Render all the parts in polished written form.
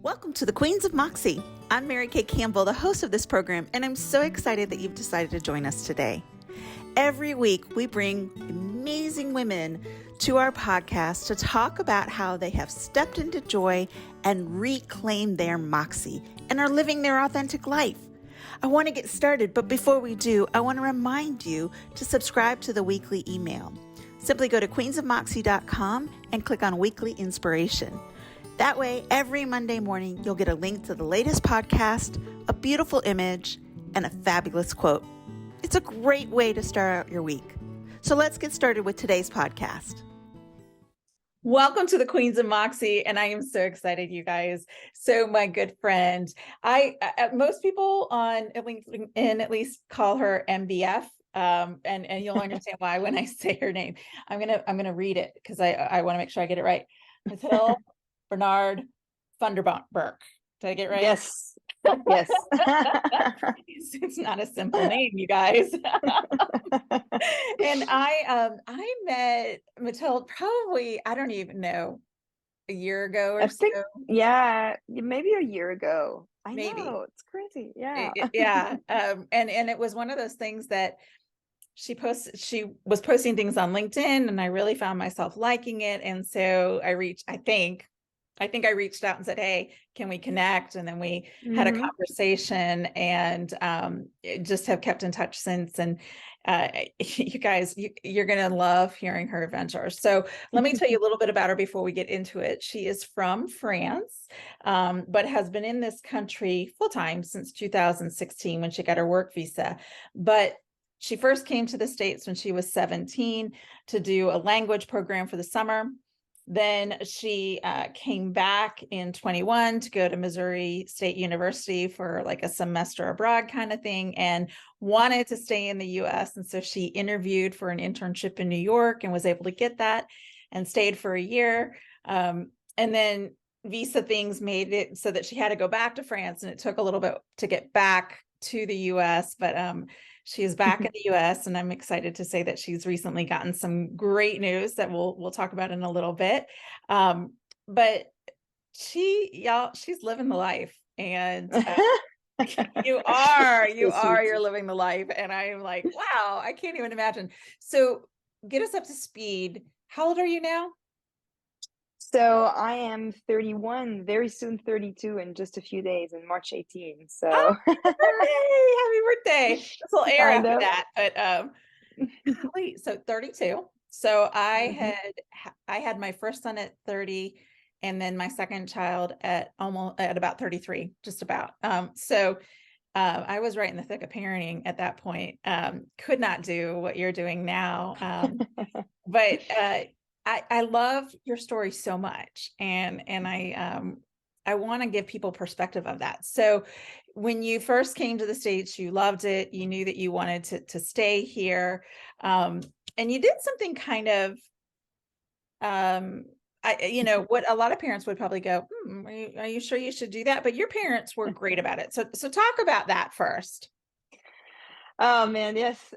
Welcome to the Queens of Moxie. I'm Mary Kay Campbell, the host of this program, and I'm so excited that you've decided to join us today. Every week, we bring amazing women to our podcast to talk about how they have stepped into joy and reclaimed their moxie and are living their authentic life. I want to get started, but before we do, I want to remind you to subscribe to the weekly email. Simply go to queensofmoxie.com and click on Weekly Inspiration. That way, every Monday morning, you'll get a link to the latest podcast, a beautiful image, and a fabulous quote. It's a great way to start out your week. So let's get started with today's podcast. Welcome to the Queens of Moxie, and I am so excited, you guys. So my good friend, most people on LinkedIn at least call her MBF, and you'll understand why when I say her name. I'm gonna read it because I want to make sure I get it right. Mathilde Bernard Funderburk. Did I get it right? Yes. Yes. It's not a simple name, you guys. And I met Mathilde probably, I don't even know, a year ago or so. Yeah, maybe a year ago. Maybe. Know, it's crazy. Yeah. Yeah. And it was one of those things that she was posting things on LinkedIn, and I really found myself liking it. And so I think I reached out and said, hey, can we connect? And then we had a conversation, and just have kept in touch since. And you guys, you're going to love hearing her adventures. So let me tell you a little bit about her before we get into it. She is from France, but has been in this country full-time since 2016 when she got her work visa. But she first came to the States when she was 17 to do a language program for the summer. Then she came back in 21 to go to Missouri State University for like a semester abroad kind of thing, and wanted to stay in the US. And so she interviewed for an internship in New York and was able to get that and stayed for a year. And then visa things made it so that she had to go back to France, and it took a little bit to get back to the US, but she is back in the US, and I'm excited to say that she's recently gotten some great news that we'll talk about in a little bit. But she's living the life, and you're living the life. And I'm like, wow, I can't even imagine. So get us up to speed. How old are you now? So I am 31, very soon 32 in just a few days, in March 18. So happy birthday. This will air after that. But so 32. So I had my first son at 30, and then my second child at about 33, just about. So I was right in the thick of parenting at that point. Could not do what you're doing now. But I love your story so much, and I want to give people perspective of that. So when you first came to the States, you loved it. You knew that you wanted to stay here, and you did something kind of, what a lot of parents would probably go, are you sure you should do that? But your parents were great about it. So talk about that first. Oh man, yes.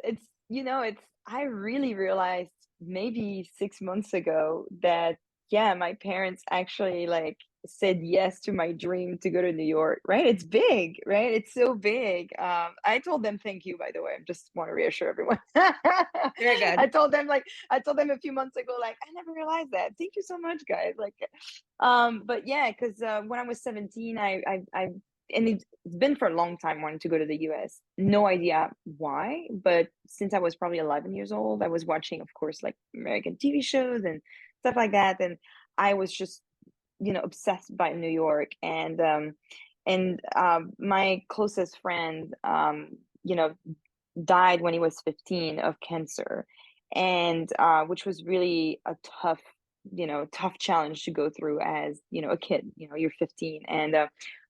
I really realized maybe 6 months ago that, yeah, my parents actually said yes to my dream to go to New York, right? It's big, right? It's so big. I told them thank you, by the way. I just want to reassure everyone. Very good. I told them a few months ago, I never realized that. Thank you so much, guys. But yeah, because when I was 17, and it's been for a long time wanting to go to the US. No idea why, but since I was probably 11 years old, I was watching, of course, American TV shows and stuff like that. And I was just, obsessed by New York. And my closest friend, died when he was 15 of cancer, and which was really a tough challenge to go through as a kid. You're 15, and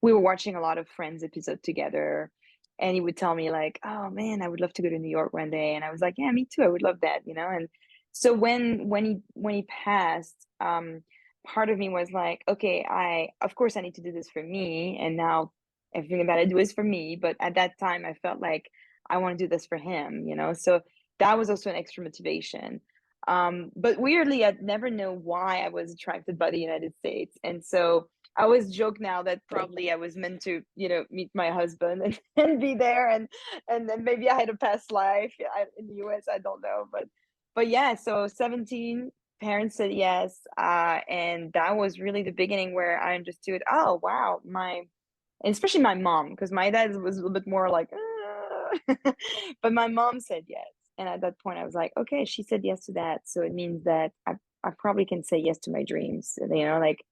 we were watching a lot of Friends episode together, and he would tell me oh man, I would love to go to New York one day. And I was like, yeah, me too, I would love that. And so when he passed, part of me was like, okay, of course I need to do this for me, and now everything that I do is for me. But at that time I felt like I want to do this for him, so that was also an extra motivation. But weirdly, I'd never know why I was attracted by the United States. And so I always joke now that probably I was meant to, meet my husband and be there, and then maybe I had a past life in the US. I don't know, but yeah. So 17, parents said yes, and that was really the beginning where I understood. Oh wow, and especially my mom, because my dad was a little bit more like, but my mom said yes, and at that point I was like, okay, she said yes to that, so it means that I probably can say yes to my dreams. Like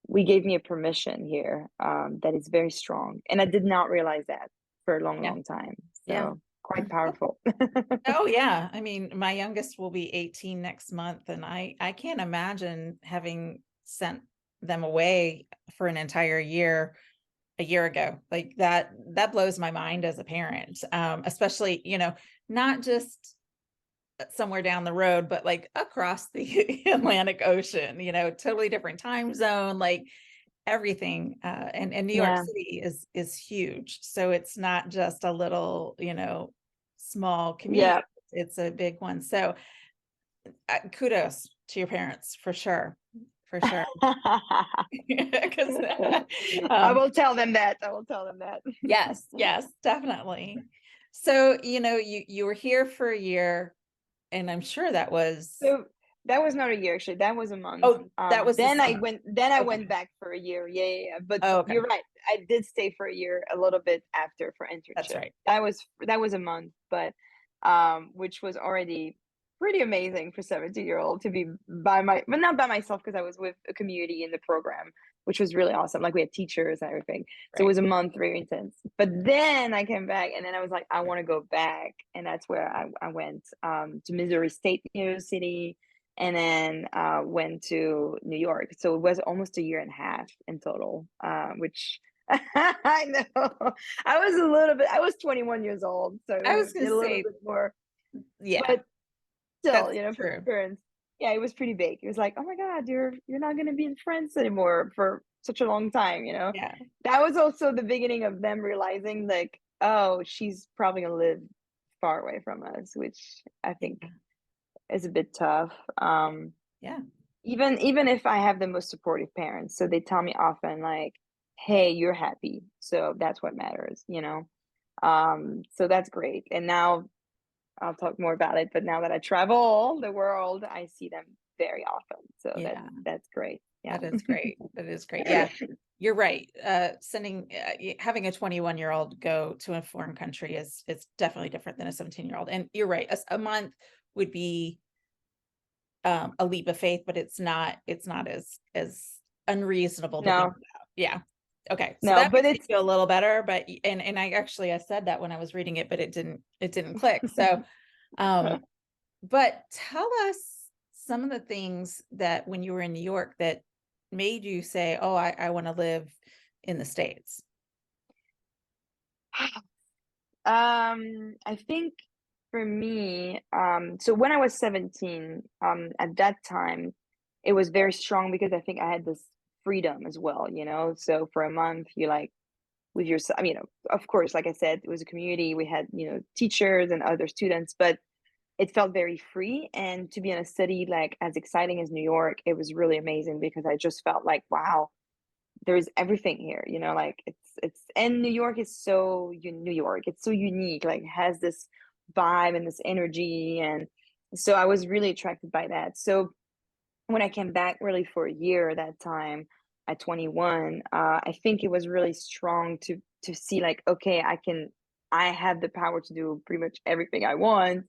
we gave me a permission here, that is very strong, and I did not realize that for a long, Yeah. long time. Yeah. So quite powerful. Oh yeah. I mean, my youngest will be 18 next month, and I can't imagine having sent them away for an entire year a year ago. Like that blows my mind as a parent. Especially, not just somewhere down the road, but like across the Atlantic Ocean, totally different time zone, like everything. And New York Yeah, City is huge. So it's not just a little, small community. yeah. It's a big one. So kudos to your parents for sure. For sure. Because I um, will tell them that. I will tell them that. yes, definitely. So, you were here for a year, and I'm sure that was, So that was not a year, actually. That was a month. oh, that was the Then I summer. went. Then I Okay. went back for a year. Yeah, yeah, yeah. But Oh, okay. you're right. I did stay for a year, a little bit after for That's internship. right. That was a month, but which was already pretty amazing for 17-year-old to be but not by myself, because I was with a community in the program, which was really awesome. Like we had teachers and everything. So it Right. was a month, very intense. But then I came back, and then I was like, I want to go back, and that's where I went, to Missouri State University, and then went to New York. So it was almost a year and a half in total, which I know. I was 21 years old, so it I was was a gonna little say, bit more, yeah, but still, that's for true. parents, yeah, it was pretty big. It was like, oh my God, you're not gonna be in France anymore for such a long time. Yeah. That was also the beginning of them realizing, like, oh, she's probably gonna live far away from us, which I think Yeah. is a bit tough. Yeah. Even if I have the most supportive parents, so they tell me often, like, hey, you're happy, so that's what matters. So that's great. And now I'll talk more about it, but now that I travel the world, I see them very often, so Yeah. that's great. Yeah. That is great. That is great. Yeah. You're right. Having a 21-year-old go to a foreign country is definitely different than a 17-year-old. And you're right. A month would be a leap of faith, but it's not as unreasonable to think No, about. Yeah. Okay. So no, that but makes me it's feel a little better, but and I said that when I was reading it, but it didn't click. So but tell us some of the things that when you were in New York that made you say, oh, I want to live in the States. I think for me, so when I was 17, at that time, it was very strong because I think I had this freedom as well. So for a month, you like with your, I mean, of course, like I said, it was a community. We had, teachers and other students, but it felt very free. And to be in a city like as exciting as New York, it was really amazing because I just felt like, wow, there's everything here. Like and New York is so New York, it's so unique, like has this vibe and this energy. And so I was really attracted by that. So when I came back really for a year that time at 21, I think it was really strong to see, like, okay, I have the power to do pretty much everything I want.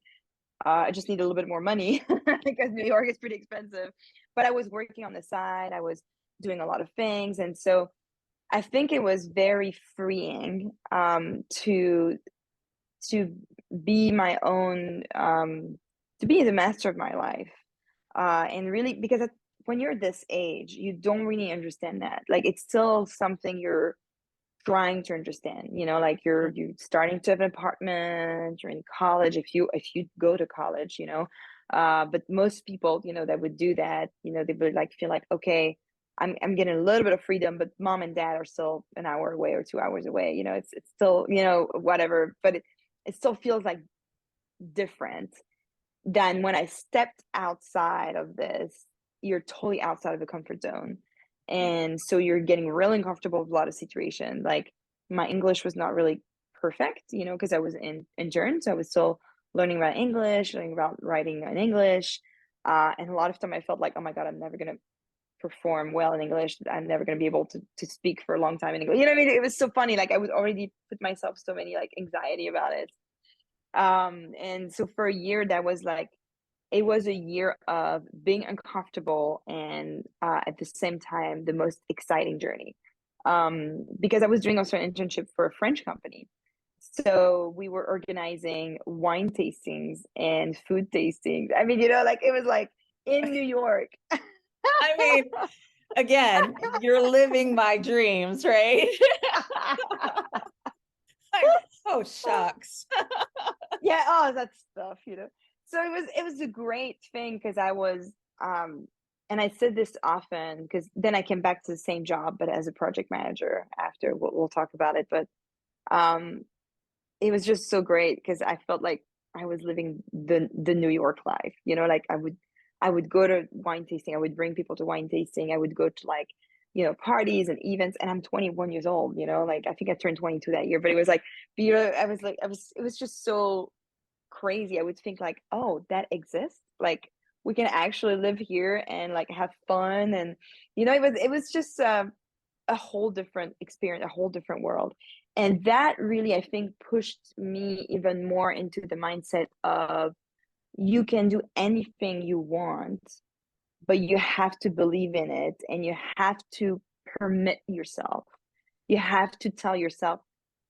I just need a little bit more money because New York is pretty expensive. But I was working on the side. I was doing a lot of things, and so I think it was very freeing, to be my own, to be the master of my life, and really, because when you're this age, you don't really understand that. Like it's still something you're trying to understand. Like you're starting to have an apartment, you're in college, if you go to college. But most people, that would do that, they would like feel like, okay, I'm getting a little bit of freedom, but mom and dad are still an hour away or 2 hours away. It's still, whatever, but it still feels like different than when I stepped outside of this. You're totally outside of the comfort zone. And so you're getting really uncomfortable with a lot of situations. Like my English was not really perfect, because I was in German, so I was still learning about English, learning about writing in English. And a lot of time I felt like, oh my God, I'm never gonna perform well in English. I'm never gonna be able to speak for a long time in English. You know what I mean? It was so funny. Like I would already put myself so many like anxiety about it. And so for a year that was like it was a year of being uncomfortable and at the same time the most exciting journey, because I was doing also an internship for a French company, so we were organizing wine tastings and food tastings. I mean, like it was like in New York. I mean, again, you're living my dreams, right? Like, oh, shucks. Yeah, oh, that stuff, so it was a great thing because I was and I said this often because then I came back to the same job but as a project manager after. We'll talk about it, but um it was just so great because I felt like I was living the New York life, like I would go to wine tasting, I would bring people to wine tasting, I would go to like parties and events, and I'm 21 years old, like I think I turned 22 that year, but it was like, I was like, it was just so crazy. I would think like, oh, that exists. Like we can actually live here and like have fun, and it was just a whole different experience, a whole different world. And that really, I think, pushed me even more into the mindset of you can do anything you want, but you have to believe in it and you have to permit yourself. You have to tell yourself,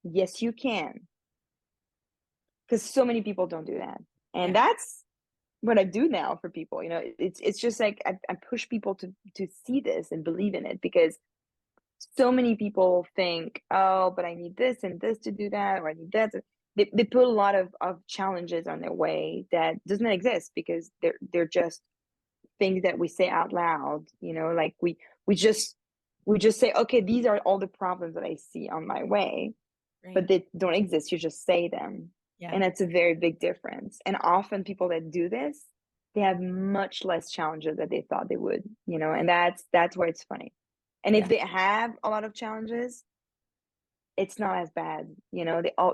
yes, you can. Because so many people don't do that. And Yeah. that's what I do now for people. It's just like I push people to see this and believe in it, because so many people think, oh, but I need this and this to do that, or I need that. They put a lot of challenges on their way that doesn't exist, because they're just things that we say out loud, like we just say, okay, these are all the problems that I see on my way, Right. but they don't exist. You just say them. Yeah. And that's a very big difference. And often people that do this, they have much less challenges that they thought they would, and that's where it's funny. And if Yeah. they have a lot of challenges, it's not as bad,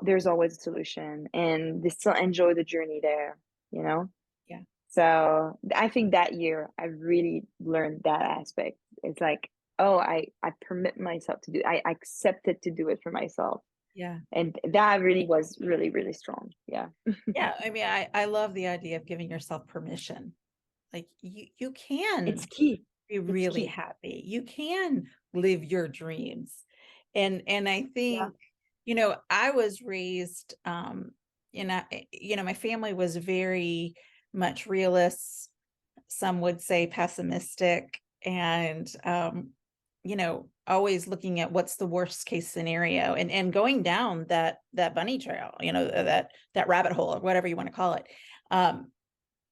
there's always a solution, and they still enjoy the journey there. Yeah. So I think that year I really learned that aspect. It's like, oh, I permit myself to do, I accepted to do it for myself. Yeah. And that really was really, really strong. Yeah. Yeah. I mean, I love the idea of giving yourself permission. Like you It's can key. be It's really key. happy. You can live your dreams. And I Yeah. think, I was raised, my family was very much realist. Some would say pessimistic, and always looking at what's the worst case scenario, and going down that bunny trail, that rabbit hole, or whatever you want to call it.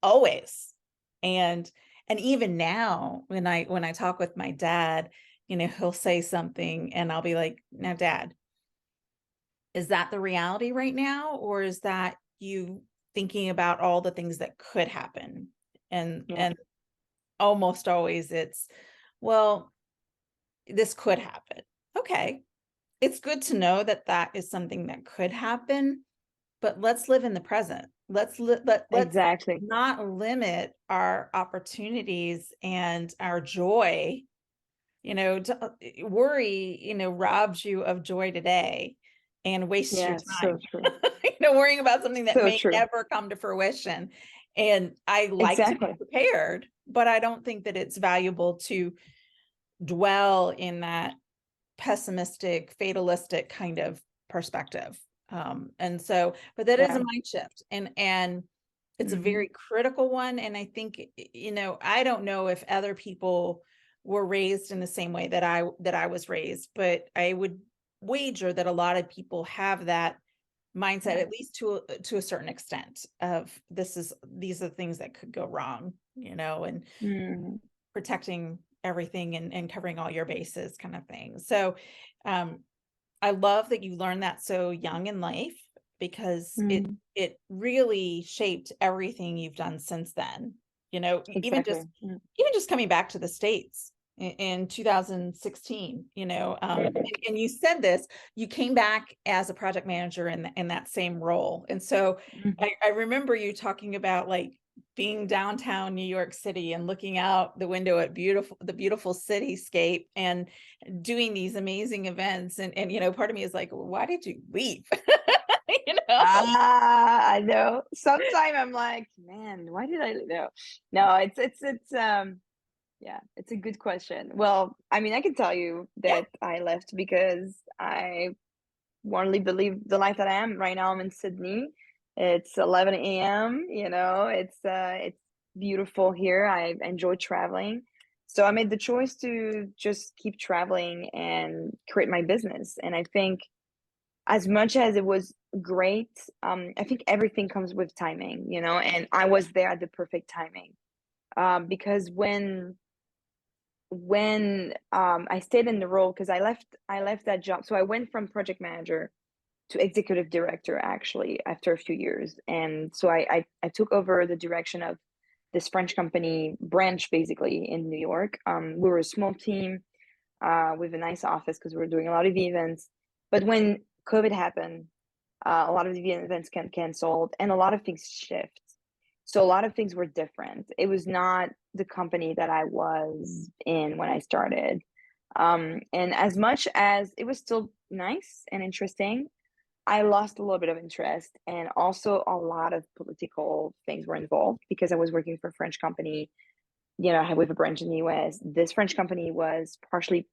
Always. And even now, when I talk with my dad, he'll say something and I'll be like, now, Dad, is that the reality right now? Or is that you thinking about all the things that could happen? And Yeah. and almost always it's, well, this could happen. Okay. It's good to know that that is something that could happen, but let's live in the present. Let's Exactly. not limit our opportunities and our joy. Worry, robs you of joy today and wastes your Yeah. So time. true. Worrying about something that So may true. never come to fruition. And I like to be Exactly. prepared, but I don't think that it's valuable to dwell in that pessimistic, fatalistic kind of perspective. And so, but that is a Yeah. mind shift, and it's a Hmm. very critical one. And I think, I don't know if other people were raised in the same way that I was raised, but I would wager that a lot of people have that mindset, Yeah. at least to a certain extent, of these are things that could go wrong, and Hmm. protecting everything and covering all your bases kind of thing. So I love that you learned that so young in life, because it Hmm. it really shaped everything you've done since then. Even Exactly. just even just coming back to the States. in 2016, and you said this, you came back as a project manager in that same role. And so Mhm. I remember you talking about like being downtown New York City and looking out the window at the beautiful cityscape and doing these amazing events. And part of me is like, why did you leave? you know? I know. Sometime I'm like, man, why did I no? No, it's yeah, it's a good question. Well, I mean, I can tell you Yeah. that I left because I want to live the life that I am right now. I'm in Sydney. It's 11 a.m. It's beautiful here. I enjoy traveling. So I made the choice to just keep traveling and create my business. And I think as much as it was great, I think everything comes with timing, and I was there at the perfect timing. Because when I stayed in the role, because I left that job. So I went from project manager to executive director actually after a few years. And so I took over the direction of this French company branch basically in New York. We were a small team with a nice office because we were doing a lot of events. But when COVID happened, a lot of the events got canceled and a lot of things shift. So a lot of things were different. It was not the company that I was in when I started. And as much as it was still nice and interesting, I lost a little bit of interest, and also a lot of political things were involved because I was working for a French company, with a branch in the US. This French company was partially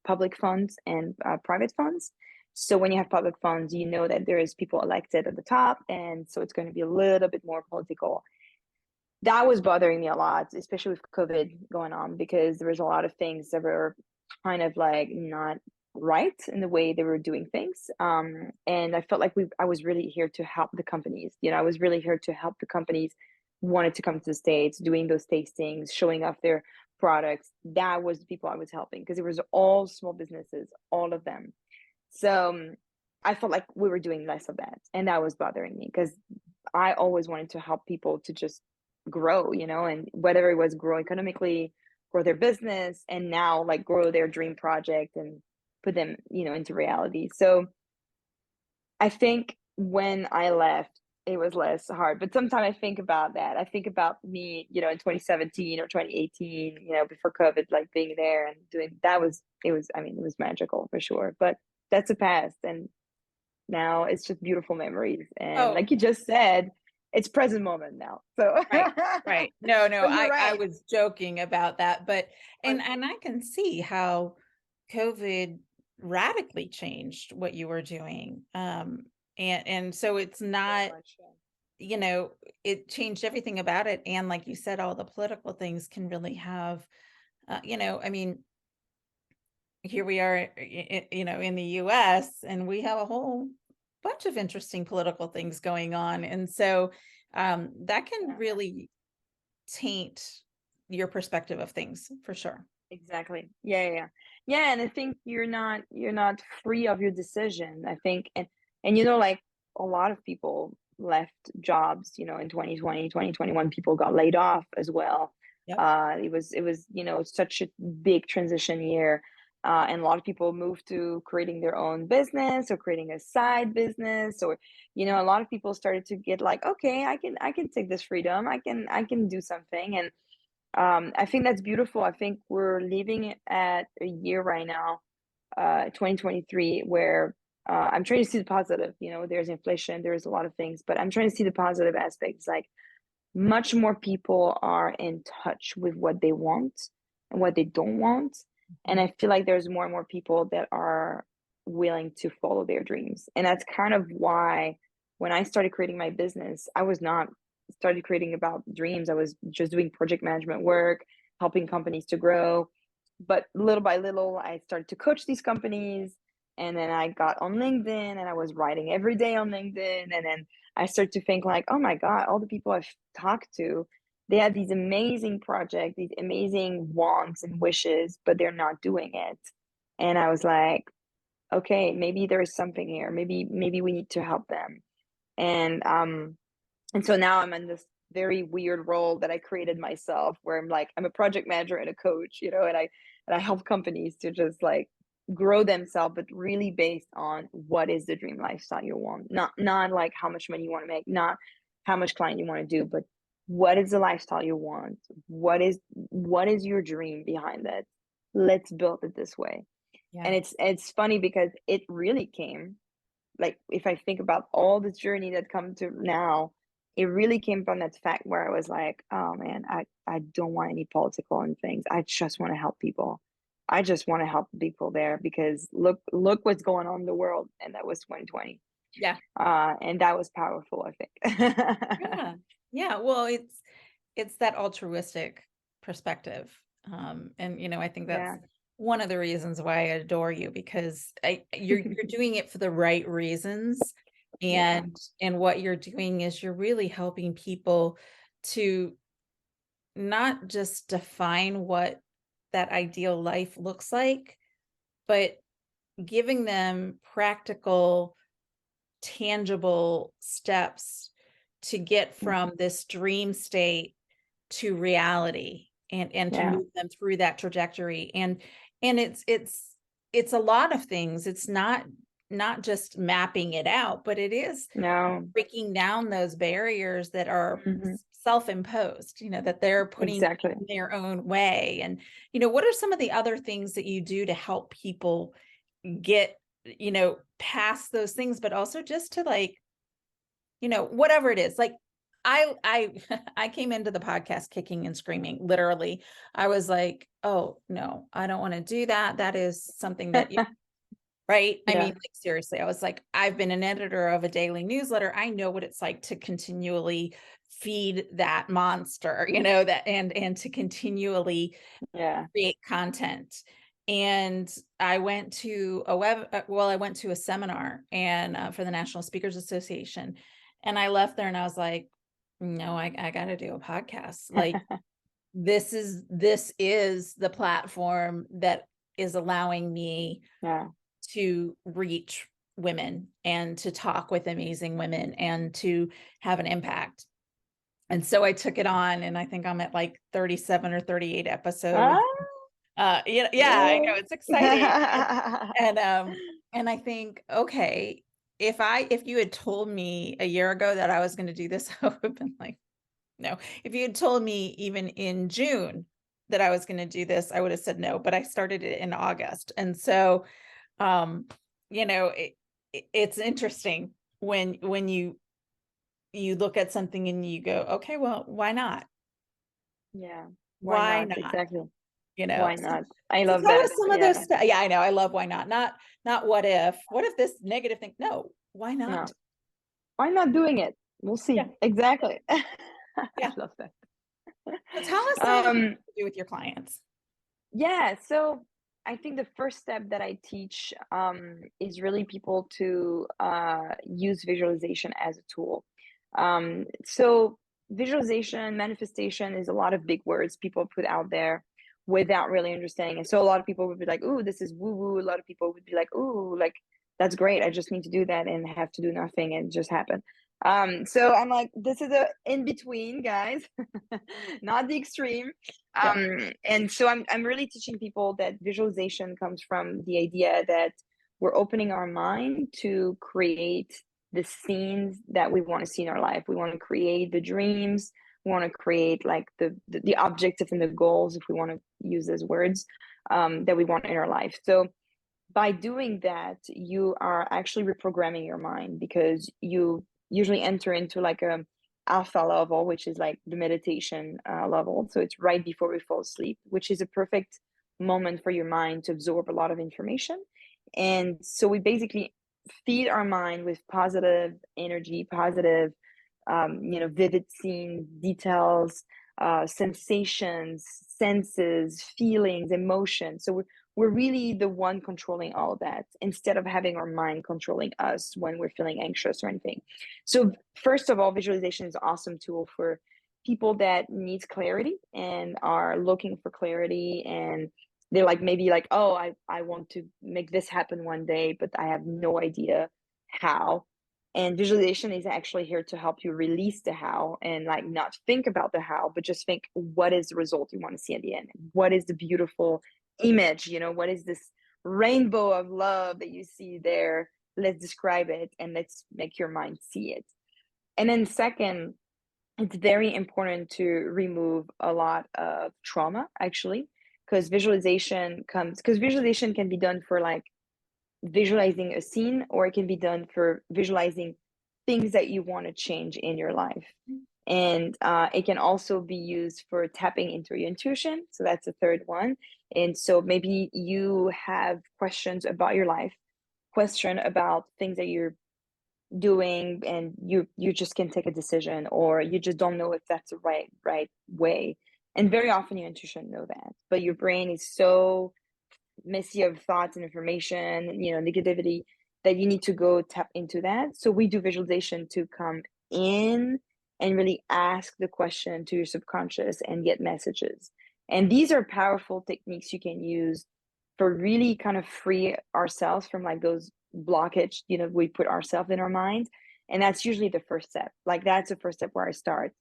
public funds and private funds. So when you have public funds, you know that there is people elected at the top, and so it's going to be a little bit more political. That was bothering me a lot, especially with COVID going on, because there was a lot of things that were kind of like not right in the way they were doing things. And I felt like I was really here to help the companies. I was really here to help the companies wanted to come to the States, doing those tastings, showing off their products. That was the people I was helping because it was all small businesses, all of them. So I felt like we were doing less of that, and that was bothering me because I always wanted to help people to just grow, and whether it was grow economically, grow their business, and now like grow their dream project and put them, into reality. So I think when I left, it was less hard. But sometimes I think about that. I think about me, in 2017 or 2018, before COVID, like being there and doing that I mean, it was magical for sure. But that's a past. And now it's just beautiful memories. And Oh, like you just said, it's present moment now. So, right, right. No, but you're I right. was joking about that, but But and I can see how COVID radically changed what you were doing. And so it's very not, much. you know, it changed everything about it. And like you said, all the political things can really have, I mean, here we are, in the US, and we have a whole bunch of interesting political things going on. And so that can Yeah, really taint your perspective of things for sure. exactly. Yeah. Yeah, and I think you're not free of your decision. I think and like a lot of people left jobs, in 2020, 2021. People got laid off as well. Yep. It was, such a big transition year. And a lot of people moved to creating their own business or creating a side business, or a lot of people started to get like, okay, I can take this freedom. I can do something. And I think that's beautiful. I think we're living at a year right now, 2023, where I'm trying to see the positive. There's inflation, there's a lot of things, but I'm trying to see the positive aspects. Like much more people are in touch with what they want and what they don't want. And I feel like there's more and more people that are willing to follow their dreams. And that's kind of why when I started creating my business, I was not started creating about dreams. I was just doing project management work, helping companies to grow. But little by little, I started to coach these companies. And then I got on LinkedIn and I was writing every day on LinkedIn. And then I started to think like, oh my God, all the people I've talked to, they have these amazing projects, these amazing wants and wishes, but they're not doing it. And I was like, okay, maybe there is something here. Maybe we need to help them. And so now I'm in this very weird role that I created myself, where I'm a project manager and a coach, and I help companies to just like grow themselves, but really based on what is the dream lifestyle you want. Not like how much money you want to make, not how much client you want to do, but what is the lifestyle you want? What is your dream behind it? Let's build it this way. Yeah. And it's funny because it really came, like, if I think about all this journey that come to now, it really came from that fact where I was like, oh man, I don't want any political and things. I just want to help people. I just want to help people there, because look what's going on in the world. And that was 2020. Yeah. And that was powerful, I think. Yeah. Yeah. Well, it's that altruistic perspective. And I think that's Yeah, one of the reasons why I adore you, because you're doing it for the right reasons. yeah, And what you're doing is you're really helping people to not just define what that ideal life looks like, but giving them practical, tangible steps to get from this dream state to reality, and to yeah. move them through that trajectory. And it's a lot of things. It's not just mapping it out, but it is No, breaking down those barriers that are hmm, self-imposed, that they're putting exactly. in their own way. And what are some of the other things that you do to help people get past those things, but also just to, like, whatever it is. Like, I I came into the podcast kicking and screaming, literally. I was like, oh no, I don't want to do that. That is something that right. I mean, Yeah, like, seriously, I was like, I've been an editor of a daily newsletter. I know what it's like to continually feed that monster, that, and to continually yeah. create content. And I went to I went to a seminar, and for the National Speakers Association, and I left there and I was like, no, I got to do a podcast. Like, this is the platform that is allowing me Yeah. to reach women and to talk with amazing women and to have an impact. And so I took it on, and I think I'm at like 37 or 38 Ah, episodes. Yeah, I know, yay. it's exciting. And I think, okay, if you had told me a year ago that I was going to do this, I would have been like, no. If you had told me even in June that I was going to do this, I would have said no. But I started it in August. And so um it's interesting when you look at something and you go, okay, well, why not? Yeah. Why Why not? not? Exactly. you know Why so, not? I so love tell us that. some of those Yeah. stuff. Yeah, I know, I love why not. Not what if this negative thing. No, why not? No. Why not doing it? We'll Yeah. see. Exactly. I Yeah. love that. So tell us what Um, you do with your clients. yeah, so I think the first step that I teach is really people to use visualization as a tool. So visualization, manifestation is a lot of big words people put out there without really understanding. And so a lot of people would be like, "Ooh, this is woo woo." A lot of people would be like, "Ooh, like that's great. I just need to do that and have to do nothing and just happen." So I'm like, this is a in between, guys, not the extreme. Yeah. And so I'm really teaching people that visualization comes from the idea that we're opening our mind to create the scenes that we want to see in our life. We want to create the dreams. We want to create like the objectives and the goals, if we want to use those words, that we want in our life. So by doing that, you are actually reprogramming your mind, because you usually enter into like a alpha level, which is like the meditation level. So it's right before we fall asleep, which is a perfect moment for your mind to absorb a lot of information. And so we basically feed our mind with positive energy, positive, vivid scenes, details, sensations, senses, feelings, emotions. So we're really the one controlling all of that, instead of having our mind controlling us when we're feeling anxious or anything. So first of all, visualization is an awesome tool for people that needs clarity and are looking for clarity, and they're like, maybe like, oh, I want to make this happen one day, but I have no idea how. And visualization is actually here to help you release the how and like not think about the how, but just think, what is the result you want to see at the end? What is the beautiful image? You know, what is this rainbow of love that you see there? Let's describe it and let's make your mind see it. And then second, it's very important to remove a lot of trauma, actually, because visualization can be done for like visualizing a scene, or it can be done for visualizing things that you want to change in your life. And it can also be used for tapping into your intuition. So that's the third one. And so maybe you have questions about your life, question about things that you're doing, and you just can take a decision, or you just don't know if that's the right way. And very often your intuition know that, but your brain is so messy of thoughts and information, you know, negativity, that you need to go tap into that. So we do visualization to come in and really ask the question to your subconscious and get messages. And these are powerful techniques you can use for really kind of free ourselves from like those blockage, you know, we put ourselves in our mind. And that's usually the first step. Like that's the first step where I start.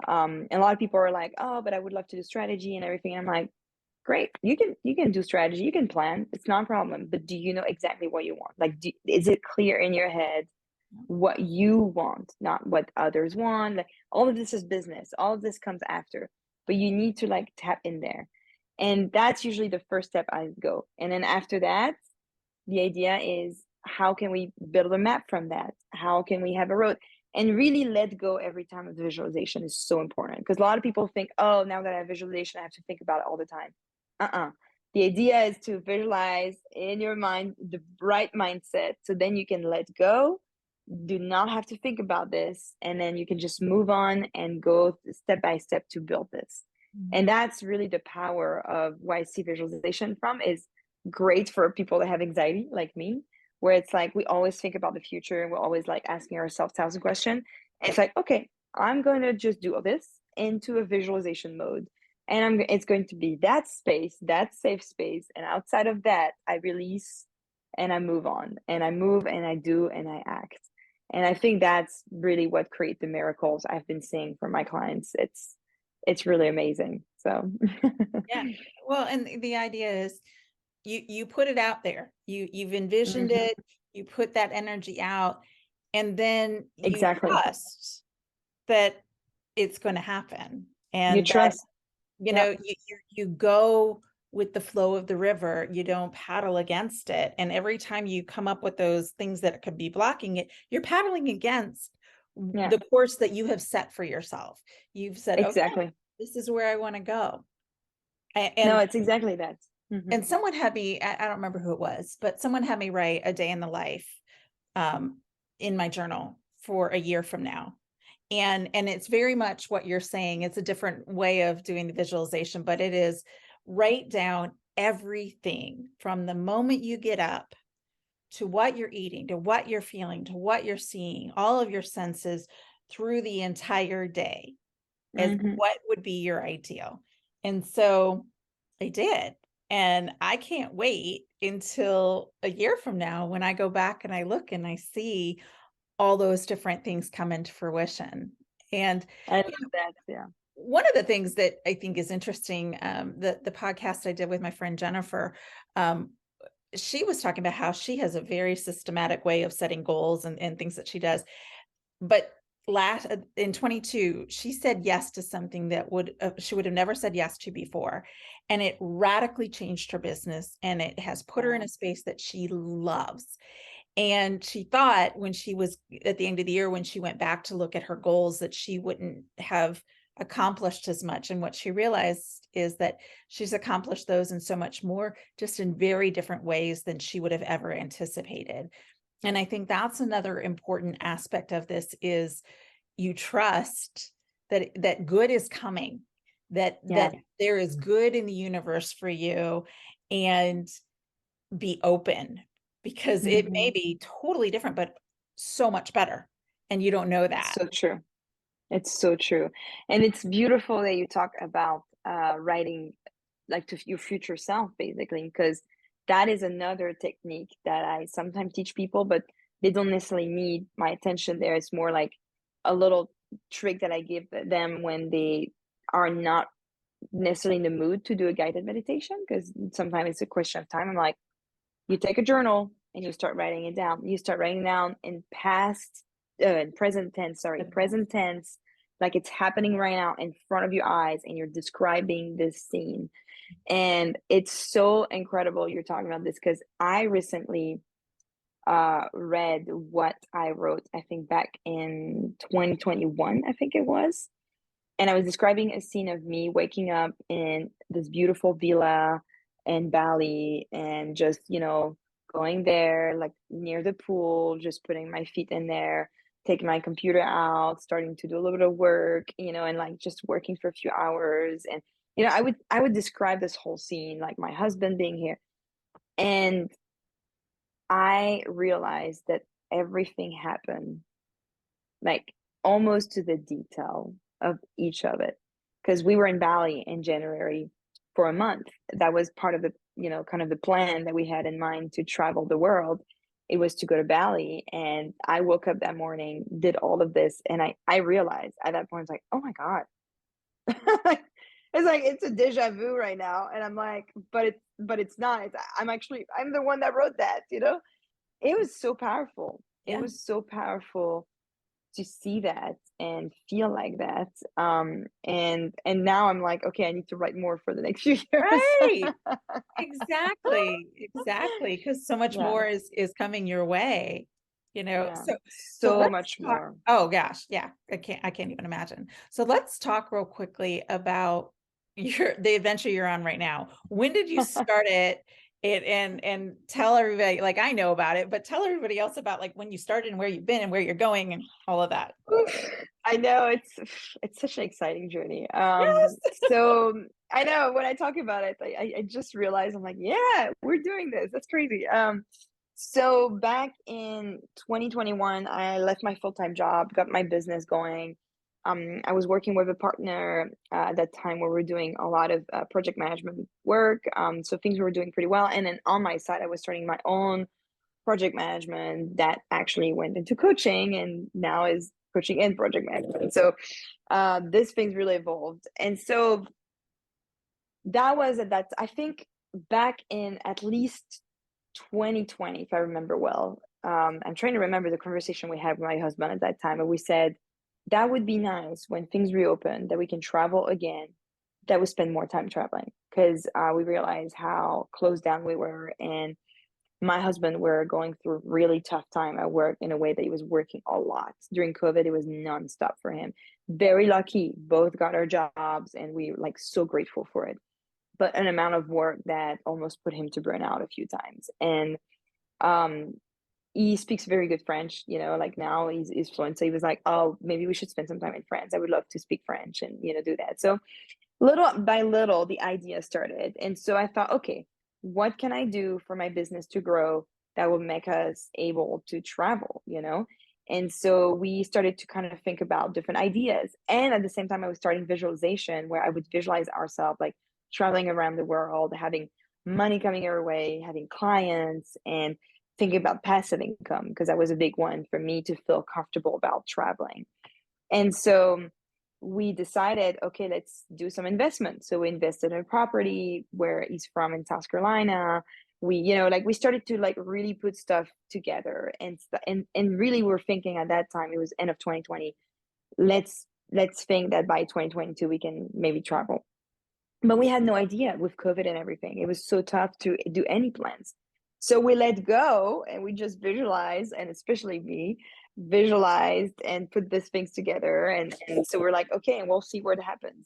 And a lot of people are like, oh, but I would love to do strategy and everything. And I'm like, great, you can do strategy, you can plan, it's not a problem, but do you know exactly what you want? Like, is it clear in your head what you want, not what others want? Like, all of this is business, all of this comes after, but you need to like tap in there. And that's usually the first step I go. And then after that, the idea is, how can we build a map from that? How can we have a road? And really let go every time of the visualization is so important, because a lot of people think, oh, now that I have visualization, I have to think about it all the time. The idea is to visualize in your mind the right mindset, so then you can let go, do not have to think about this, and then you can just move on and go step by step to build this. And that's really the power of why I see visualization from is great for people that have anxiety like me, where it's like we always think about the future and we're always like asking ourselves 1,000 questions. And it's like, okay, I'm going to just do all this into a visualization mode, and it's going to be that space, that safe space, and outside of that I release and I move on, and I move and I do and I act. And I think that's really what create the miracles I've been seeing for my clients. It's really amazing. So Yeah. Well, and the idea is you put it out there. You've envisioned Mhm. it, you put that energy out, and then you Exactly. trust that it's going to happen. You And that, trust. you Yeah. know, you go with the flow of the river, you don't paddle against it. And every time you come up with those things that could be blocking it, you're paddling against Yeah. the course that you have set for yourself. You've said, okay, Exactly. this is where I want to go. No, And it's exactly that. Mhm. and someone had me, I don't remember who it was, but someone had me write a day in the life um, in my journal for a year from now. And it's very much what you're saying. It's a different way of doing the visualization, but it is write down everything from the moment you get up to what you're eating, to what you're feeling, to what you're seeing, all of your senses through the entire day as Mhm. what would be your ideal. And so I did. And I can't wait until a year from now when I go back and I look and I see all those different things come into fruition. And I you love that. Yeah. one of the things that I think is interesting, the podcast I did with my friend Jennifer, um, she was talking about how she has a very systematic way of setting goals and things that she does. But last in 22, she said yes to something that she would have never said yes to before, and it radically changed her business, and it has put her in Wow. a space that she loves. And she thought when she was at the end of the year, when she went back to look at her goals, that she wouldn't have accomplished as much. And what she realized is that she's accomplished those and so much more, just in very different ways than she would have ever anticipated. And I think that's another important aspect of this is you trust that good is coming, Yeah. that there is good in the universe for you, and be open, because it may Mhm. be totally different, but so much better. And you don't know It's that. so true. It's so true. And it's beautiful that you talk about writing like to your future self, basically, because that is another technique that I sometimes teach people. But they don't necessarily need my attention there. It's more like a little trick that I give them when they are not necessarily in the mood to do a guided meditation, because sometimes it's a question of time. I'm like, you take a journal and you start writing it down. You start writing down in present tense, present tense, like it's happening right now in front of your eyes, and you're describing this scene. And it's so incredible you're talking about this, because I recently read what I wrote, I think back in 2021, I think it was. And I was describing a scene of me waking up in this beautiful villa in Bali, and just, going there, like near the pool, just putting my feet in there, taking my computer out, starting to do a little bit of work, and like just working for a few hours. And, I would describe this whole scene, like my husband being here. And I realized that everything happened like almost to the detail of each of it, because we were in Bali in January for a month. That was part of the, kind of the plan that we had in mind to travel the world. It was to go to Bali, and I woke up that morning, did all of this, and I realized at that point, it's like, oh my God. It's like it's a deja vu right now, and I'm like, but it's not. I'm the one that wrote that. It was so powerful. It Yeah. was so powerful to see that and feel like that. And now I'm like, okay, I need to write more for the next few years. Right. Exactly. Exactly. Because so much Yeah, more is coming your way, yeah, So so let's much talk. more. Oh gosh, yeah. I can't even imagine. So let's talk real quickly about the adventure you're on right now. When did you start it and tell everybody, like I know about it, but tell everybody else about like when you started and where you've been and where you're going and all of that. Oof, I know it's such an exciting journey. Yes. So I know when I talk about it, I just realized, I'm like, yeah, we're doing this. That's crazy. So back in 2021, I left my full-time job, got my business going. I was working with a partner at that time where we were doing a lot of project management work. So things were doing pretty well. And then on my side, I was starting my own project management that actually went into coaching, and now is coaching and project management. So this thing's really evolved. And so that was at that, I think back in at least 2020, if I remember well. I'm trying to remember the conversation we had with my husband at that time, and we said that would be nice when things reopen, that we can travel again, that we spend more time traveling, because we realized how closed down we were. And my husband were going through really tough time at work, in a way that he was working a lot during COVID. It was nonstop for him. Very lucky, both got our jobs, and we like so grateful for it. But an amount of work that almost put him to burnout a few times. And um, he speaks very good French. Like now he's fluent. So he was like, "Oh, maybe we should spend some time in France. I would love to speak French and do that." So little by little, the idea started. And so I thought, okay, what can I do for my business to grow that will make us able to travel? And so we started to kind of think about different ideas. And at the same time, I was starting visualization, where I would visualize ourselves like traveling around the world, having money coming our way, having clients, and thinking about passive income, because that was a big one for me to feel comfortable about traveling. And so we decided, okay, let's do some investment. So we invested in a property where he's from in South Carolina. We started to like really put stuff together, and really we're thinking at that time, it was end of 2020. Let's think that by 2022 we can maybe travel. But we had no idea with COVID and everything. It was so tough to do any plans. So we let go, and we just visualized, and especially me, visualized and put these things together. And so we're like, okay, and we'll see what happens.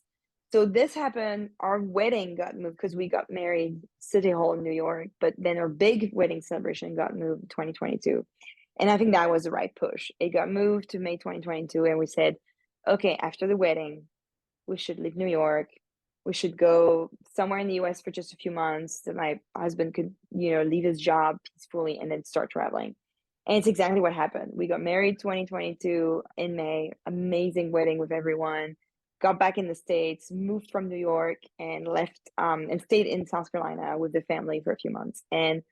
So this happened. Our wedding got moved, because we got married City Hall in New York, but then our big wedding celebration got moved in 2022. And I think that was the right push. It got moved to May 2022. And we said, okay, after the wedding, we should leave New York. We should go somewhere in the US for just a few months, that my husband could, leave his job peacefully and then start traveling. And it's exactly what happened. We got married 2022 in May, amazing wedding with everyone. Got back in the States, moved from New York, and left and stayed in South Carolina with the family for a few months. And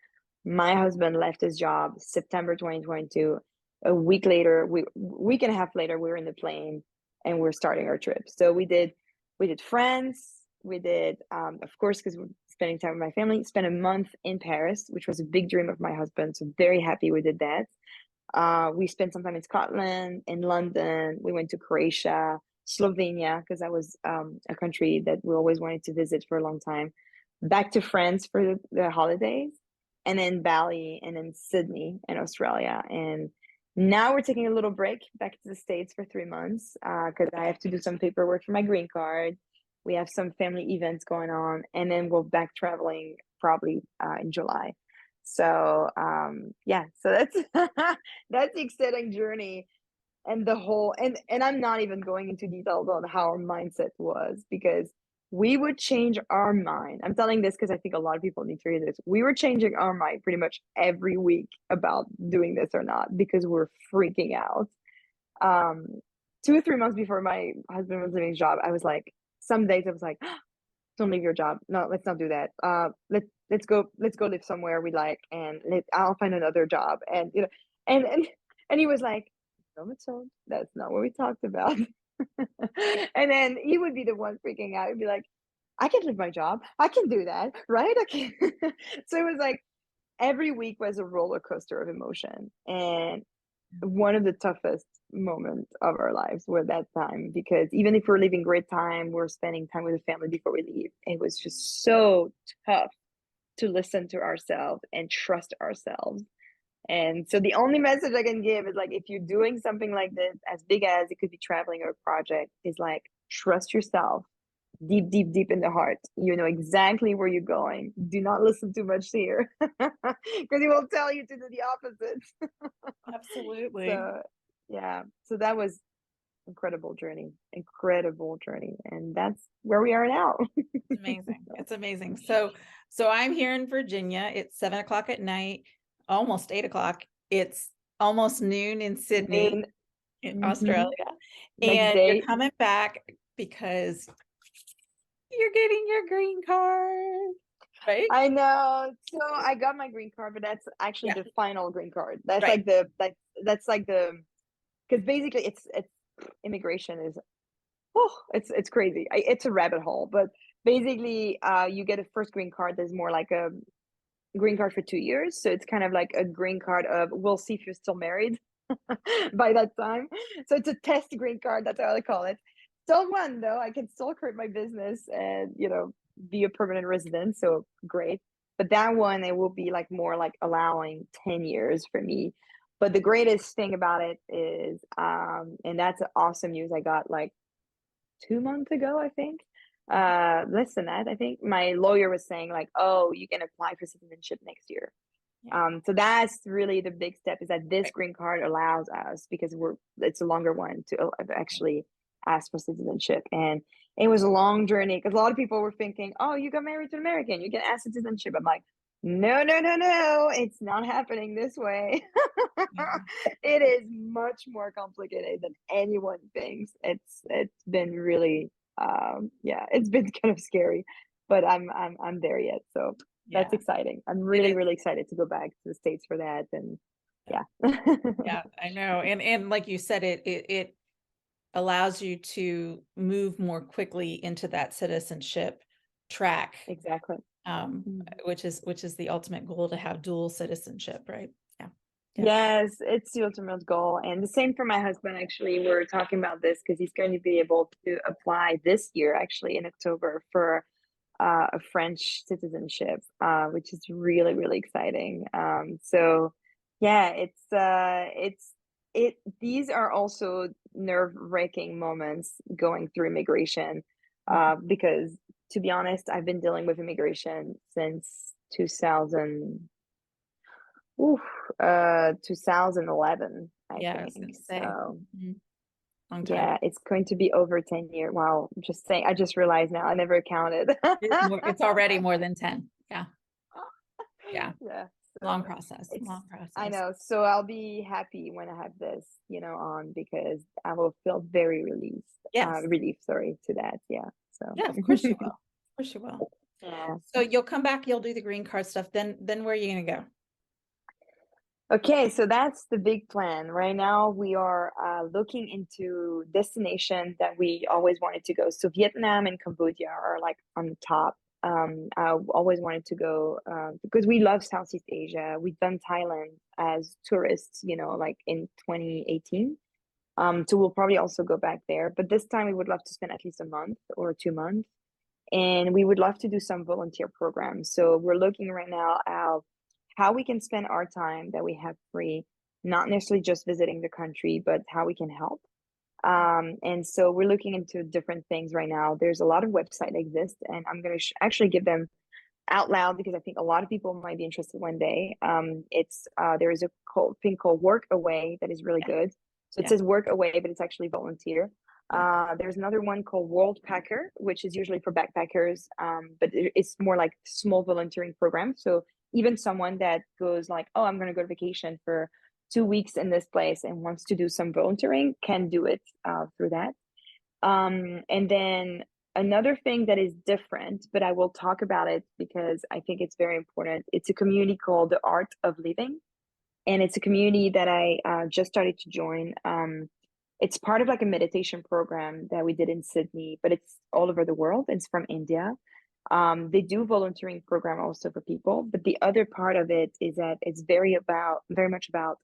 My husband left his job September 2022. A week later, week and a half later, we were in the plane and we're starting our trip. So we did France. We did, of course, because we're spending time with my family, spent a month in Paris, which was a big dream of my husband. So very happy we did that. We spent some time in Scotland, in London. We went to Croatia, Slovenia, because that was a country that we always wanted to visit for a long time. Back to France for the holidays, and then Bali, and then Sydney in Australia. And now we're taking a little break back to the States for 3 months because I have to do some paperwork for my green card. We have some family events going on, and then we'll back traveling probably in July. So yeah, so that's that's the exciting journey, and the whole and I'm not even going into details on how our mindset was, because we would change our mind. I'm telling this because I think a lot of people need to hear this. We were changing our mind pretty much every week about doing this or not, because we're freaking out. 2 or 3 months before my husband was leaving his job, I was like, some days I was like, don't leave your job. No, let's not do that. Let's go live somewhere we like, and I'll find another job. And and he was like, no, Mathilde, that's not what we talked about. And then he would be the one freaking out. He'd be like, I can leave my job. I can do that, right? I can. So it was like every week was a roller coaster of emotion, and one of the toughest moments of our lives were that time, because even if we're leaving great time, we're spending time with the family before we leave. It was just so tough to listen to ourselves and trust ourselves. And so the only message I can give is, like, if you're doing something like this, as big as it could be traveling or a project, is like, trust yourself deep, deep, deep in the heart. You know exactly where you're going. Do not listen too much here, because he will tell you to do the opposite. Absolutely. So yeah, so that was incredible journey, and that's where we are now. It's amazing. It's amazing. So I'm here in Virginia. It's 7 o'clock at night, almost 8 o'clock. It's almost noon in Sydney, in Australia. Next And day. you're coming back because you're getting your green card, right? I know. So I got my green card, but that's actually Yeah. the final green card. That's Right. like that's like the, because basically it's immigration is, oh, it's crazy. It's a rabbit hole, but basically you get a first green card that's more like a green card for 2 years. So it's kind of like a green card of, we'll see if you're still married by that time. So it's a test green card. That's how I call it. Still one though. I can still create my business and, be a permanent resident. So great. But that one, it will be like more like allowing 10 years for me. But the greatest thing about it is, and that's awesome news I got like 2 months ago, I think. Less than that, I think. My lawyer was saying like, oh, you can apply for citizenship next year. Yeah. So that's really the big step, is that this Right. green card allows us, because it's a longer one, to actually ask for citizenship. And it was a long journey, because a lot of people were thinking, oh, you got married to an American, you can ask citizenship. I'm like, no, no, no, no, it's not happening this way. It is much more complicated than anyone thinks. It's been really yeah, it's been kind of scary, but I'm there yet. So that's Yeah. exciting. I'm It really, is. really excited to go back to the States for that. And Yeah. yeah. Yeah, I know. And like you said, it allows you to move more quickly into that citizenship track, Exactly. which is the ultimate goal, to have dual citizenship, right? Yeah. Yeah. Yes, it's the ultimate goal. And the same for my husband, actually. We're talking about this because he's going to be able to apply this year, actually, in October, for a French citizenship, which is really, really exciting. So yeah, these are also nerve-wracking moments going through immigration, because, to be honest, I've been dealing with immigration since 2011, I Yeah, I was think. gonna say. So Mhm. Long time. yeah, it's going to be over 10 years. Wow, just saying, I just realized now, I never counted. It's already more than 10. Yeah. Yeah. Yeah, Long so process. it's, Long I process. know. So I'll be happy when I have this, on, because I will feel very Yes. relief, sorry, to that. Yeah. So Yeah, of course you will. Of course you will. yeah. So you'll come back, you'll do the green card stuff. Then where are you gonna go? Okay, so that's the big plan. Right now, we are looking into destinations that we always wanted to go. So Vietnam and Cambodia are like on the top. I always wanted to go because we love Southeast Asia. We've done Thailand as tourists, like in 2018. So we'll probably also go back there. But this time, we would love to spend at least a month or 2 months, and we would love to do some volunteer programs. So we're looking right now at how we can spend our time that we have free, not necessarily just visiting the country, but how we can help. And so we're looking into different things right now. There's a lot of websites that exist, and I'm going to actually give them out loud because I think a lot of people might be interested one day. It's there is a thing called Work Away that is really Yeah, good. So it yeah, says work away, but it's actually volunteer. yeah. There's another one called World Packer, which is usually for backpackers, but it's more like small volunteering program. So even someone that goes like, oh, I'm going to go to vacation for 2 weeks in this place and wants to do some volunteering can do it through that. And then another thing that is different, but I will talk about it because I think it's very important. It's a community called the Art of Living, and it's a community that I just started to join. It's part of like a meditation program that we did in Sydney, but it's all over the world. It's from India. They do volunteering program also for people, but the other part of it is that it's very much about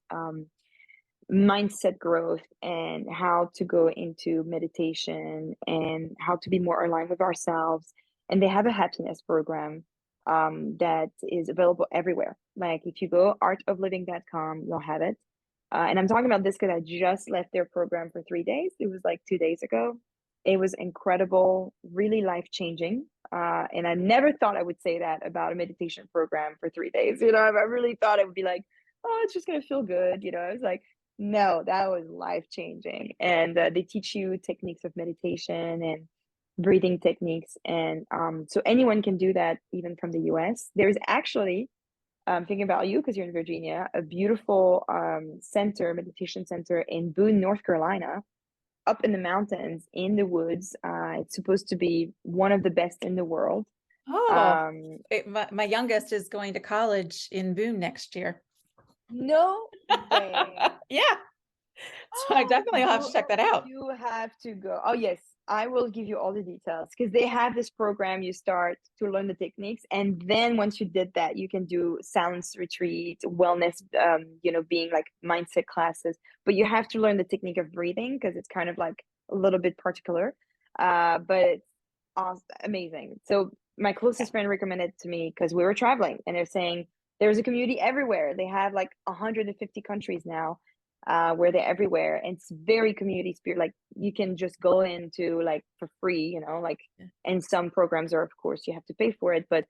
mindset growth and how to go into meditation and how to be more aligned with ourselves. And they have a happiness program that is available everywhere. Like if you go artofliving.com, you'll have it. And I'm talking about this because I just left their program for 3 days. It was like 2 days ago. It was incredible, really life changing. And I never thought I would say that about a meditation program for 3 days. I really thought it would be like, oh, it's just going to feel good. I was like, no, that was life changing. And they teach you techniques of meditation and breathing techniques. And so anyone can do that, even from the US. There's actually, thinking about you because you're in Virginia, a beautiful meditation center in Boone, North Carolina, up in the mountains, in the woods. It's supposed to be one of the best in the world. Oh, Um, my youngest is going to college in Boone next year. no way. Yeah. So I definitely have to You check that out. you have to go. Oh yes, I will give you all the details because they have this program. You start to learn the techniques, and then once you did that, you can do silence retreat, wellness, being like mindset classes. But you have to learn the technique of breathing because it's kind of like a little bit particular. But it's awesome, amazing. So my Yeah. closest friend recommended it to me because we were traveling, and they're saying there's a community everywhere. They have like 150 countries now where they're everywhere. And it's very community spirit. Like you can just go into like for free, like, Yeah. and some programs are, of course, you have to pay for it. But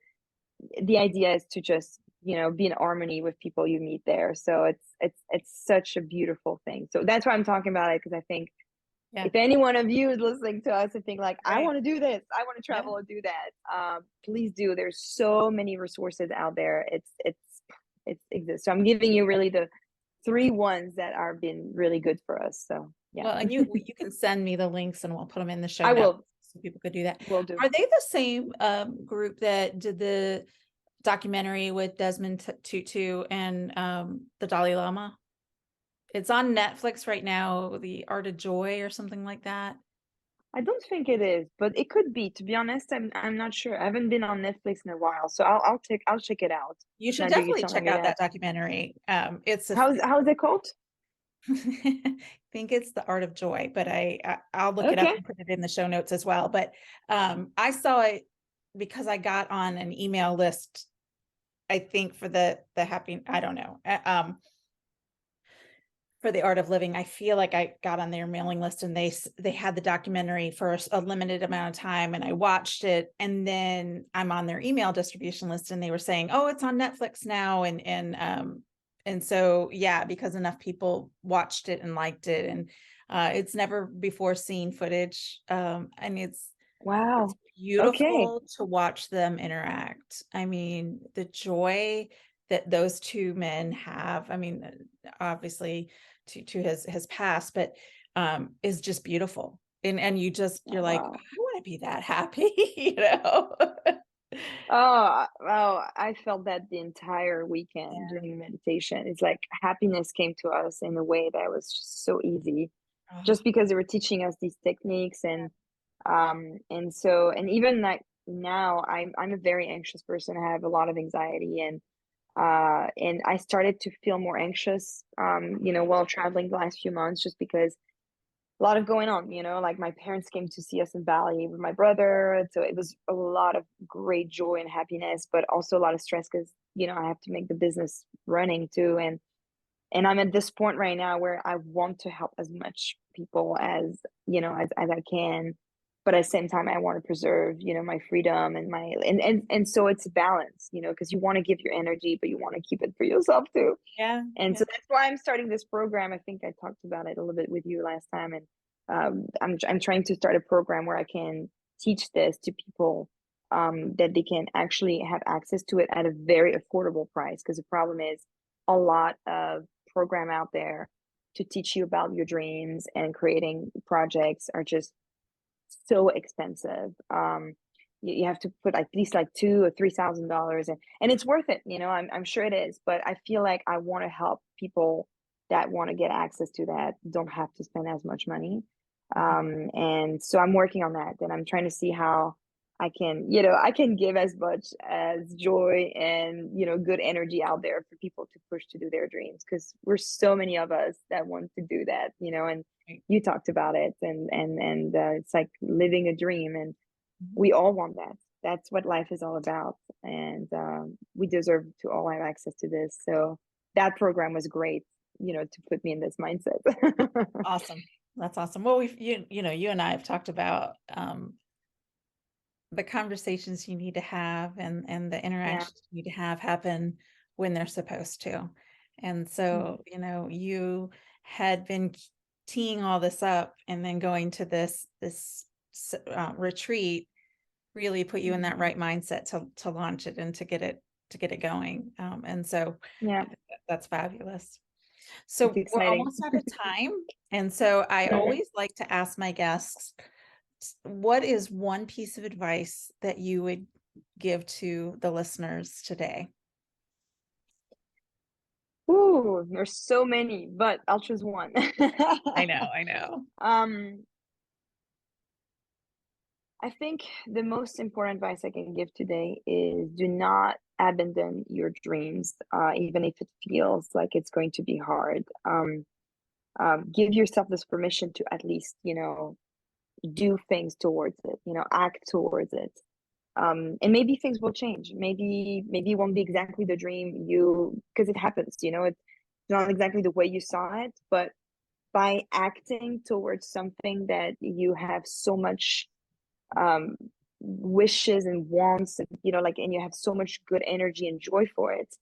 the idea is to just, be in harmony with people you meet there. So it's such a beautiful thing. So that's why I'm talking about it, because I think Yeah. if any one of you is listening to us and think like, I Right. want to do this, I want to Yeah. travel and do that, please do. There's so many resources out there. It exists. So I'm giving you really the three ones that are been really good for us. So yeah, Well, and you can send me the links and we'll put them in the show I notes will. so people could do that. Will do. Are they the same group that did the documentary with Desmond Tutu and the Dalai Lama? It's on Netflix right now, The Art of Joy or something like that. I don't think it is, but it could be. To be honest, I'm not sure. I haven't been on Netflix in a while, so I'll check it out. You should Now that you're definitely telling check me out that. that documentary. It's a How's it called? I think it's The Art of Joy, but I'll look it up Okay. and put it in the show notes as well. But I saw it because I got on an email list, I think for the happy, I don't know, for the Art of Living. I feel like I got on their mailing list and they had the documentary for a limited amount of time, and I watched it, and then I'm on their email distribution list and they were saying, oh, it's on Netflix now, and so yeah, because enough people watched it and liked it, and it's never before seen footage, and it's Wow. Okay. beautiful to watch them interact. I mean, the joy that those two men have, I mean, obviously to his past, but is just beautiful. And you're Oh, like, wow. I want to be that happy, you know. I felt that the entire weekend Yeah. during the meditation. It's like happiness came to us in a way that was just so easy, Oh, just because they were teaching us these techniques. And so, and even like now, I'm a very anxious person. I have a lot of anxiety, and I started to feel more anxious, while traveling the last few months, just because a lot of going on, like my parents came to see us in Bali with my brother. So it was a lot of great joy and happiness, but also a lot of stress because, I have to make the business running too. And I'm at this point right now where I want to help as much people as I can. But at the same time, I want to preserve, my freedom and and so it's a balance, because you want to give your energy, but you want to keep it for yourself too. yeah, And yeah, so that's why I'm starting this program. I think I talked about it a little bit with you last time. And I'm trying to start a program where I can teach this to people, that they can actually have access to it at a very affordable price. Because the problem is a lot of program out there to teach you about your dreams and creating projects are just so expensive. You have to put at least like $2,000 or $3,000, and it's worth it. I'm sure it is, but I feel like I want to help people that want to get access to that don't have to spend as much money. mhm, And so I'm working on that, and I'm trying to see how I can give as much as joy and good energy out there for people to push to do their dreams, because we're so many of us that want to do that, and right, you talked about it, and it's like living a dream, and mhm. we all want that. That's what life is all about, and we deserve to all have access to this. So that program was great, to put me in this mindset. Awesome. That's awesome. Well, you and I have talked about the conversations you need to have and the Yeah. interactions you need to have happen when they're supposed to. And Mhm. so, you had been teeing all this up and then going to this retreat really put you in that Mhm. right mindset to launch it and to get it going. And so Yeah, I think that's fabulous. it's So we're exciting. almost out of time. And so I Okay. always like to ask my guests, what is one piece of advice that you would give to the listeners today? Ooh, there's so many, but I'll choose one. I know. um, I think the most important advice I can give today is do not abandon your dreams, even if it feels like it's going to be hard. Give yourself this permission to at least, do things towards it, act towards it. And maybe things will change. Maybe it won't be exactly the dream because it happens, it's not exactly the way you saw it, but by acting towards something that you have so much um wishes and wants, and and you have so much good energy and joy for it,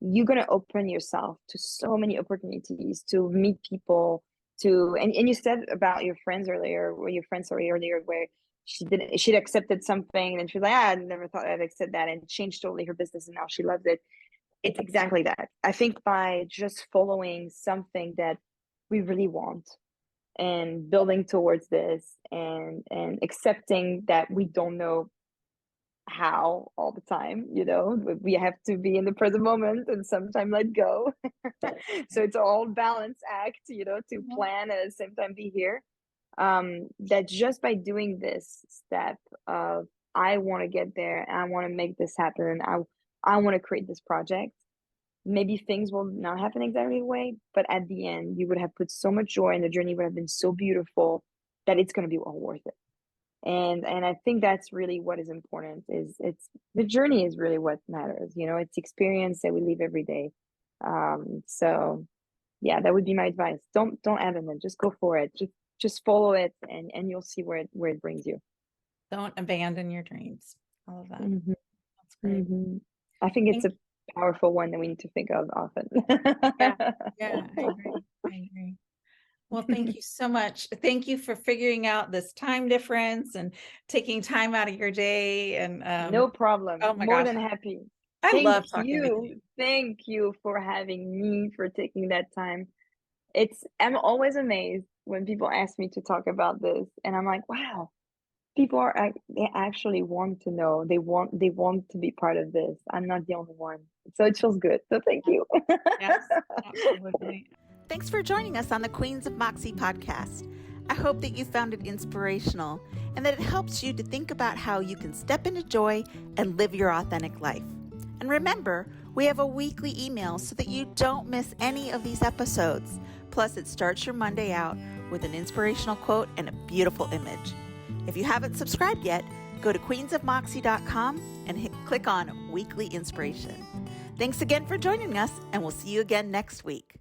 you're going to open yourself to so many opportunities to meet people, and you said about your friends earlier, or your friend, sorry, earlier, where she'd accepted something and she's like, I never thought I'd accept that, and changed totally her business, and now she loves it. It's exactly that. I think by just following something that we really want and building towards this, and accepting that we don't know how all the time, we have to be in the present moment and sometimes let go. So it's all balance act, to Mhm. plan and at the same time be here. That just by doing this step of, I want to get there and I want to make this happen, I want to create this project. Maybe things will not happen exactly the way, but at the end you would have put so much joy, and the journey would have been so beautiful that it's going to be all worth it. And I think that's really what is important. Is It's the journey is really what matters. It's experience that we live every day. So yeah, that would be my advice. Don't abandon, just go for it. Just follow it, and you'll see where it brings you. Don't abandon your dreams. All of that. Hmm. That's great. Hmm. I think it's Thank a powerful one that we need to think of often. Yeah, yeah, I agree. I agree. Well, thank you so much. Thank you for figuring out this time difference and taking time out of your day. And No problem. oh my More gosh, than happy. I Thank love talking with you. you. Thank you for having me, for taking that time. I'm always amazed when people ask me to talk about this, and I'm like, wow, people they actually want to know. They want to be part of this. I'm not the only one. So it feels good. So thank you. Yes, absolutely. Thanks for joining us on the Queens of Moxie podcast. I hope that you found it inspirational and that it helps you to think about how you can step into joy and live your authentic life. And remember, we have a weekly email so that you don't miss any of these episodes. Plus, it starts your Monday out with an inspirational quote and a beautiful image. If you haven't subscribed yet, go to queensofmoxie.com and click on Weekly Inspiration. Thanks again for joining us, and we'll see you again next week.